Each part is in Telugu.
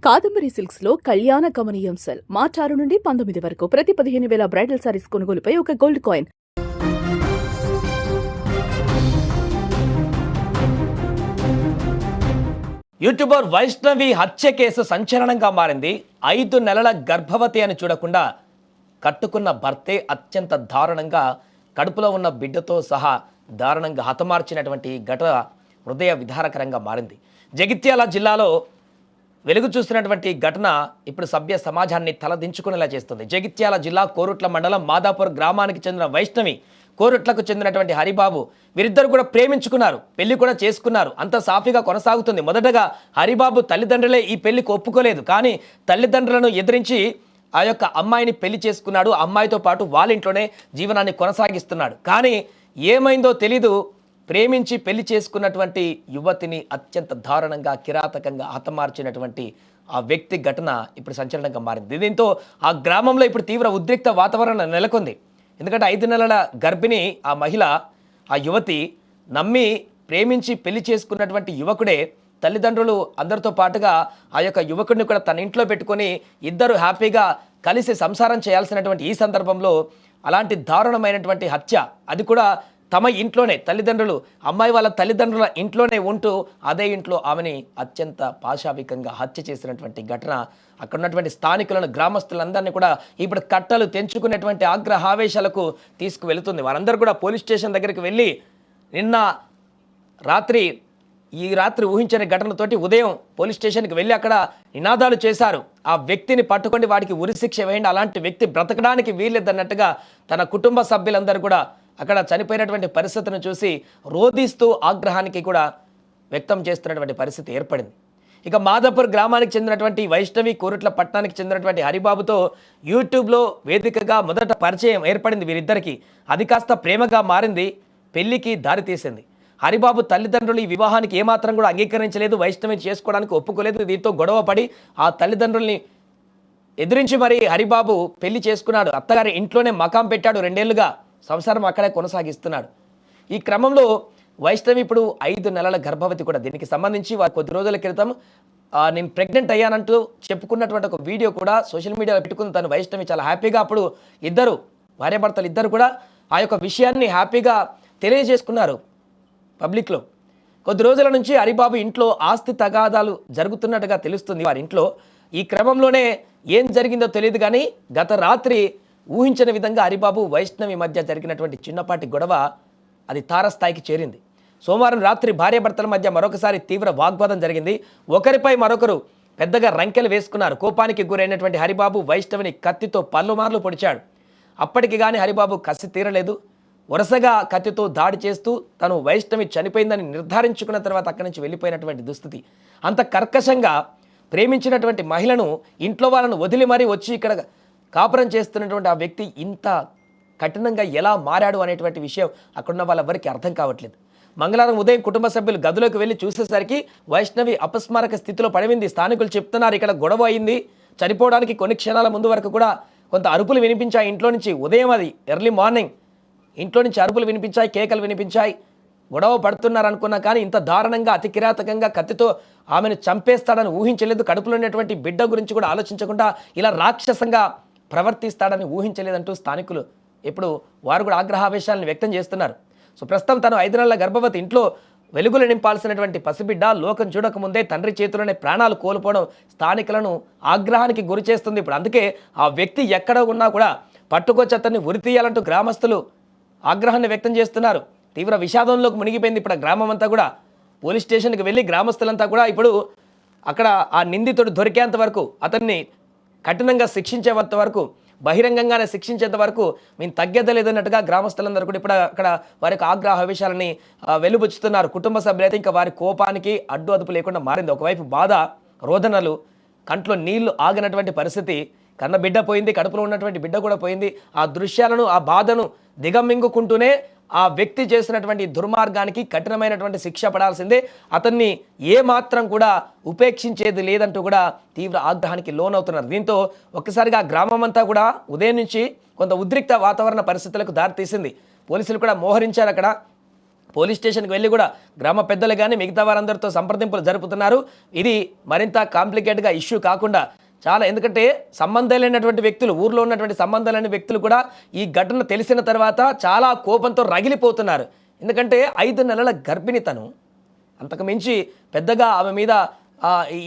కాదంబరి సిల్క్స్ లో కళ్యాణ గమనీయం సెల్ మార్చి 6 నుండి 19 వరకు ప్రతి 15,000 బ్రైడల్ సారీస్ కొనుగోలుపై ఒక గోల్డ్ కాయిన్. యూట్యూబర్ వైష్ణవి హత్య కేసు సంచలనంగా మారింది. 5 నెలల గర్భవతి అని చూడకుండా కట్టుకున్న భర్తే అత్యంత దారుణంగా కడుపులో ఉన్న బిడ్డతో సహా దారుణంగా హతమార్చినటువంటి ఘటన హృదయ విదారకరంగా మారింది. జగిత్యాల జిల్లాలో వెలుగు చూస్తున్నటువంటి ఘటన ఇప్పుడు సభ్య సమాజాన్ని తలదించుకునేలా చేస్తుంది. జగిత్యాల జిల్లా కోరుట్ల మండలం మాదాపూర్ గ్రామానికి చెందిన వైష్ణవి, కోరుట్లకు చెందినటువంటి హరిబాబు వీరిద్దరు కూడా ప్రేమించుకున్నారు, పెళ్లి కూడా చేసుకున్నారు. అంత సాఫీగా కొనసాగుతుంది. మొదటగా హరిబాబు తల్లిదండ్రులే ఈ పెళ్లికి ఒప్పుకోలేదు, కానీ తల్లిదండ్రులను ఎదిరించి ఆ యొక్క అమ్మాయిని పెళ్లి చేసుకున్నాడు. అమ్మాయితో పాటు వాళ్ళ ఇంట్లోనే జీవనాన్ని కొనసాగిస్తున్నాడు. కానీ ఏమైందో తెలీదు, ప్రేమించి పెళ్లి చేసుకున్నటువంటి యువతిని అత్యంత దారుణంగా కిరాతకంగా హతమార్చినటువంటి ఆ వ్యక్తి ఘటన ఇప్పుడు సంచలనంగా మారింది. దీంతో ఆ గ్రామంలో ఇప్పుడు తీవ్ర ఉద్రిక్త వాతావరణం నెలకొంది. ఎందుకంటే 5 నెలల గర్భిణి ఆ మహిళ, ఆ యువతి నమ్మి ప్రేమించి పెళ్లి చేసుకున్నటువంటి యువకుడే తల్లిదండ్రులు అందరితో పాటుగా ఆ యొక్క యువకుడిని కూడా తన ఇంట్లో పెట్టుకొని ఇద్దరు హ్యాపీగా కలిసి సంసారం చేయాల్సినటువంటి ఈ సందర్భంలో అలాంటి దారుణమైనటువంటి హత్య, అది కూడా తమ ఇంట్లోనే తల్లిదండ్రులు, అమ్మాయి వాళ్ళ తల్లిదండ్రుల ఇంట్లోనే ఉంటూ అదే ఇంట్లో ఆమెని అత్యంత పాశావికంగా హత్య చేసినటువంటి ఘటన అక్కడ ఉన్నటువంటి స్థానికులను, గ్రామస్తులందరినీ కూడా ఇప్పుడు కట్టలు తెంచుకునేటువంటి ఆగ్రహావేశాలకు తీసుకువెళుతుంది. వారందరూ కూడా పోలీస్ స్టేషన్ దగ్గరికి వెళ్ళి ఈ రాత్రి ఊహించిన ఘటనతోటి ఉదయం పోలీస్ స్టేషన్కి వెళ్ళి అక్కడ నినాదాలు చేశారు. ఆ వ్యక్తిని పట్టుకొని వాడికి ఉరిశిక్ష వేయండి, అలాంటి వ్యక్తి బ్రతకడానికి వీల్లేదన్నట్టుగా తన కుటుంబ సభ్యులందరూ కూడా అక్కడ చనిపోయినటువంటి పరిస్థితిని చూసి రోధిస్తూ ఆగ్రహానికి కూడా వ్యక్తం చేస్తున్నటువంటి పరిస్థితి ఏర్పడింది. ఇక మాదాపూర్ గ్రామానికి చెందినటువంటి వైష్ణవి, కోరుట్ల పట్టణానికి చెందినటువంటి హరిబాబుతో యూట్యూబ్లో వేదికగా మొదట పరిచయం ఏర్పడింది వీరిద్దరికీ. అది కాస్త ప్రేమగా మారింది, పెళ్లికి దారితీసింది. హరిబాబు తల్లిదండ్రులు ఈ వివాహానికి ఏమాత్రం కూడా అంగీకరించలేదు, వైష్ణవి చేసుకోవడానికి ఒప్పుకోలేదు. దీంతో గొడవ పడి ఆ తల్లిదండ్రుల్ని ఎదిరించి మరి హరిబాబు పెళ్లి చేసుకున్నాడు. అత్తగారి ఇంట్లోనే మకాం పెట్టాడు. 2 ఏళ్లుగా సంసారం అక్కడే కొనసాగిస్తున్నాడు. ఈ క్రమంలో వైష్ణవి ఇప్పుడు 5 నెలల గర్భవతి కూడా. దీనికి సంబంధించి వారు కొద్ది రోజుల క్రితం నేను ప్రెగ్నెంట్ అయ్యానంటూ చెప్పుకున్నటువంటి ఒక వీడియో కూడా సోషల్ మీడియాలో పెట్టుకుని తను వైష్ణవి చాలా హ్యాపీగా అప్పుడు భార్యాభర్తలు ఇద్దరు కూడా ఆ యొక్క విషయాన్ని హ్యాపీగా తెలియజేసుకున్నారు పబ్లిక్లో. కొద్ది రోజుల నుంచి హరిబాబు ఇంట్లో ఆస్తి తగాదాలు జరుగుతున్నట్టుగా తెలుస్తుంది వారి ఇంట్లో. ఈ క్రమంలోనే ఏం జరిగిందో తెలియదు, కానీ గత రాత్రి ఊహించిన విధంగా హరిబాబు, వైష్ణవి మధ్య జరిగినటువంటి చిన్నపాటి గొడవ అది తారస్థాయికి చేరింది. సోమవారం రాత్రి భార్యాభర్తల మధ్య మరొకసారి తీవ్ర వాగ్వాదం జరిగింది. ఒకరిపై మరొకరు పెద్దగా రంకెలు వేసుకున్నారు. కోపానికి గురైనటువంటి హరిబాబు వైష్ణవిని కత్తితో పలుమార్లు పొడిచాడు. అప్పటికి కానీ హరిబాబు కసి తీరలేదు. వరుసగా కత్తితో దాడి చేస్తూ తను వైష్ణవి చనిపోయిందని నిర్ధారించుకున్న తర్వాత అక్కడి నుంచి వెళ్ళిపోయినటువంటి దుస్థితి. అంత కర్కశంగా ప్రేమించినటువంటి మహిళను, ఇంట్లో వాళ్ళను వదిలి మరీ వచ్చి ఇక్కడ కాపురం చేస్తున్నటువంటి ఆ వ్యక్తి ఇంత కఠినంగా ఎలా మారాడు అనేటువంటి విషయం అక్కడున్న వాళ్ళెవరికి అర్థం కావట్లేదు. మంగళవారం ఉదయం కుటుంబ సభ్యులు గదిలోకి వెళ్ళి చూసేసరికి వైష్ణవి అపస్మారక స్థితిలో పడిపోయింది. స్థానికులు చెప్తున్నారు ఇక్కడ గొడవ అయింది. చనిపోవడానికి కొన్ని క్షణాల ముందు వరకు కూడా కొంత అరుపులు వినిపించాయి ఇంట్లో నుంచి. ఉదయం అది ఎర్లీ మార్నింగ్ ఇంట్లో నుంచి అరుపులు వినిపించాయి, కేకలు వినిపించాయి. గొడవ పడుతున్నారు అనుకున్నా, కానీ ఇంత దారుణంగా అతి కిరాతకంగా కత్తితో ఆమెను చంపేస్తాడని ఊహించలేదు. కడుపులో ఉన్నటువంటి బిడ్డ గురించి కూడా ఆలోచించకుండా ఇలా రాక్షసంగా ప్రవర్తిస్తాడని ఊహించలేదంటూ స్థానికులు ఇప్పుడు వారు కూడా ఆగ్రహావేశాలను వ్యక్తం చేస్తున్నారు. సో ప్రస్తుతం తను 5 నెలల గర్భవతి, ఇంట్లో వెలుగులు నింపాల్సినటువంటి పసిబిడ్డ లోకం చూడకముందే తండ్రి చేతిలోనే ప్రాణాలు కోల్పోవడం స్థానికులను ఆగ్రహానికి గురి చేస్తుంది. ఇప్పుడు అందుకే ఆ వ్యక్తి ఎక్కడ ఉన్నా కూడా పట్టుకొచ్చి అతన్ని ఉరి తీయాలంటూ గ్రామస్తులు ఆగ్రహాన్ని వ్యక్తం చేస్తున్నారు. తీవ్ర విషాదంలోకి మునిగిపోయింది ఇప్పుడు గ్రామం అంతా కూడా. పోలీస్ స్టేషన్కి వెళ్ళి గ్రామస్తులంతా కూడా ఇప్పుడు అక్కడ ఆ నిందితుడు దొరికేంత వరకు, అతన్ని కఠినంగా శిక్షించేంత వరకు, బహిరంగంగానే శిక్షించేంత వరకు మేము తగ్గేదలేదన్నట్టుగా గ్రామస్తులందరూ కూడా ఇప్పుడు అక్కడ వారి యొక్క ఆగ్రహావేశాలని వెలుబుచ్చుతున్నారు. కుటుంబ సభ్యులైతే ఇంకా వారి కోపానికి అడ్డు అదుపు లేకుండా మారింది. ఒకవైపు బాధ, రోదనలు, కంట్లో నీళ్లు ఆగినటువంటి పరిస్థితి. కన్న బిడ్డ పోయింది, కడుపులో ఉన్నటువంటి బిడ్డ కూడా పోయింది. ఆ దృశ్యాలను, ఆ బాధను దిగమింగుకుంటూనే ఆ వ్యక్తి చేసినటువంటి దుర్మార్గానికి కఠినమైనటువంటి శిక్ష పడాల్సిందే, అతన్ని ఏమాత్రం కూడా ఉపేక్షించేది లేదంటూ కూడా తీవ్ర ఆగ్రహానికి లోనవుతున్నారు. దీంతో ఒక్కసారిగా గ్రామం అంతా కూడా ఉదయం నుంచి కొంత ఉద్రిక్త వాతావరణ పరిస్థితులకు దారితీసింది. పోలీసులు కూడా మోహరించారు. అక్కడ పోలీస్ స్టేషన్కి వెళ్ళి కూడా గ్రామ పెద్దలు కానీ మిగతా వారందరితో సంప్రదింపులు జరుపుతున్నారు. ఇది మరింత కాంప్లికేట్గా ఇష్యూ కాకుండా చాలా, ఎందుకంటే సంబంధం లేనటువంటి వ్యక్తులు, ఊర్లో ఉన్నటువంటి సంబంధం లేని వ్యక్తులు కూడా ఈ ఘటన తెలిసిన తర్వాత చాలా కోపంతో రగిలిపోతున్నారు. ఎందుకంటే 5 నెలల గర్భిణి తను, అంతకు మించి పెద్దగా ఆమె మీద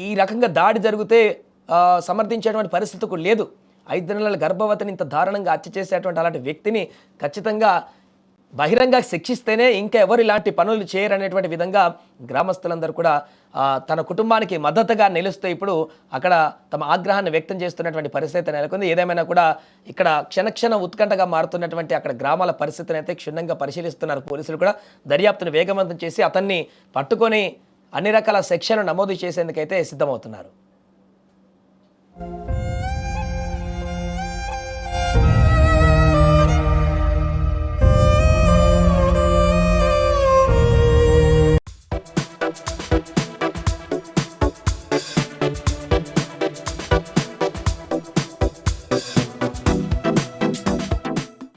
ఈ రకంగా దాడి జరిగితే సమర్థించేటువంటి పరిస్థితి కూడా లేదు. 5 నెలల గర్భవతిని ఇంత దారుణంగా హత్య చేసేటువంటి అలాంటి వ్యక్తిని ఖచ్చితంగా బహిరంగ శిక్షిస్తేనే ఇంకా ఎవరు ఇలాంటి పనులు చేయరనేటువంటి విధంగా గ్రామస్తులందరూ కూడా తన కుటుంబానికి మద్దతుగా నిలుస్తూ ఇప్పుడు అక్కడ తమ ఆగ్రహాన్ని వ్యక్తం చేస్తున్నటువంటి పరిస్థితి నెలకొంది. ఏదేమైనా కూడా ఇక్కడ క్షణక్షణ ఉత్కంఠగా మారుతున్నటువంటి అక్కడ గ్రామాల పరిస్థితిని అయితే క్షుణ్ణంగా పరిశీలిస్తున్నారు పోలీసులు కూడా. దర్యాప్తును వేగవంతం చేసి అతన్ని పట్టుకొని అన్ని రకాల సెక్షన్లు నమోదు చేసేందుకైతే సిద్ధమవుతున్నారు.